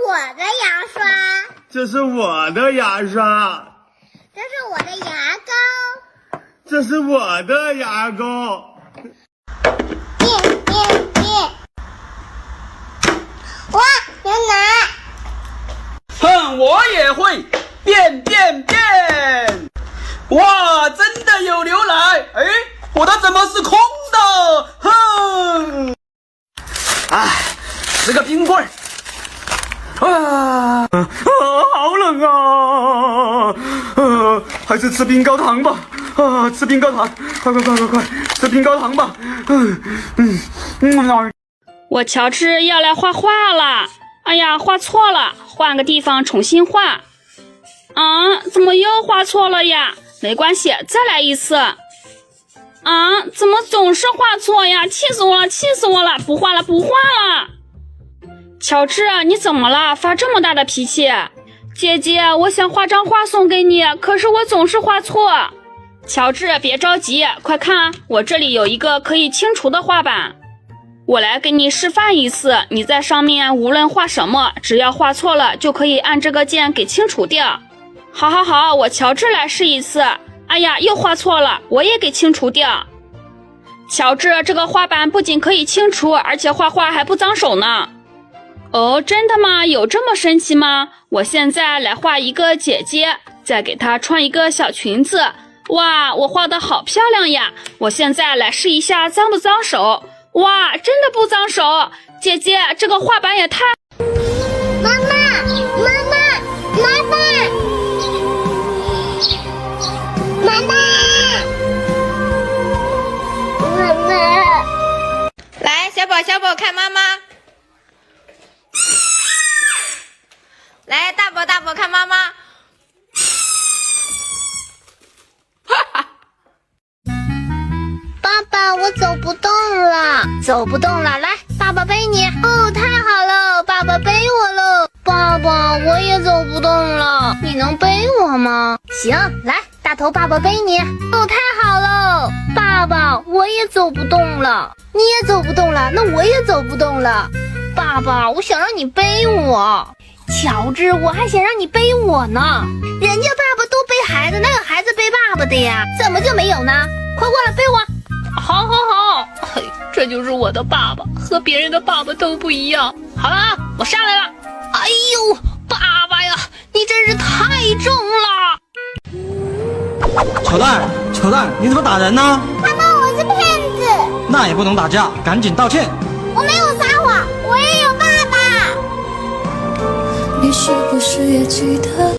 我的牙刷，这是我的牙刷，这是我的牙膏，这是我的牙膏。变变变！哇，牛奶！哼，我也会变变变！哇，真的有牛奶！哎，我的怎么是空的？哼！哎，吃个冰棍儿。好冷啊！还是吃冰糕糖吧。吃冰糕糖，快，吃冰糕糖吧。我乔治要来画画了。哎呀，画错了，换个地方重新画。怎么又画错了呀？没关系，再来一次。怎么总是画错呀？气死我了！不画了。乔治，你怎么了？发这么大的脾气？姐姐，我想画张画送给你，可是我总是画错。乔治，别着急，快看，我这里有一个可以清除的画板。我来给你示范一次，你在上面无论画什么，只要画错了就可以按这个键给清除掉。好，我乔治来试一次。哎呀，又画错了，我也给清除掉。乔治，这个画板不仅可以清除，而且画画还不脏手呢。哦，真的吗？有这么神奇吗？我现在来画一个姐姐，再给她穿一个小裙子。哇，我画得好漂亮呀！我现在来试一下脏不脏手。哇，真的不脏手！姐姐，这个画板也太……妈妈！来，小宝看妈妈。来，大宝看妈妈。爸爸，我走不动了，来，爸爸背你。哦，太好了，爸爸背我了。爸爸，我也走不动了，你能背我吗？行，来，大头爸爸背你。哦，太好了，爸爸，我也走不动了。你也走不动了，那我也走不动了。爸爸，我想让你背我。乔治，我还想让你背我呢。人家爸爸都背孩子，哪有孩子背爸爸的呀？怎么就没有呢？快过来背我。好，这就是我的爸爸，和别人的爸爸都不一样。好了，我上来了。哎呦，爸爸呀，你真是太重了！乔蛋，你怎么打人呢？妈妈，我是骗子。那也不能打架，赶紧道歉。我没有撒谎，我也有爸爸。你是不是也记得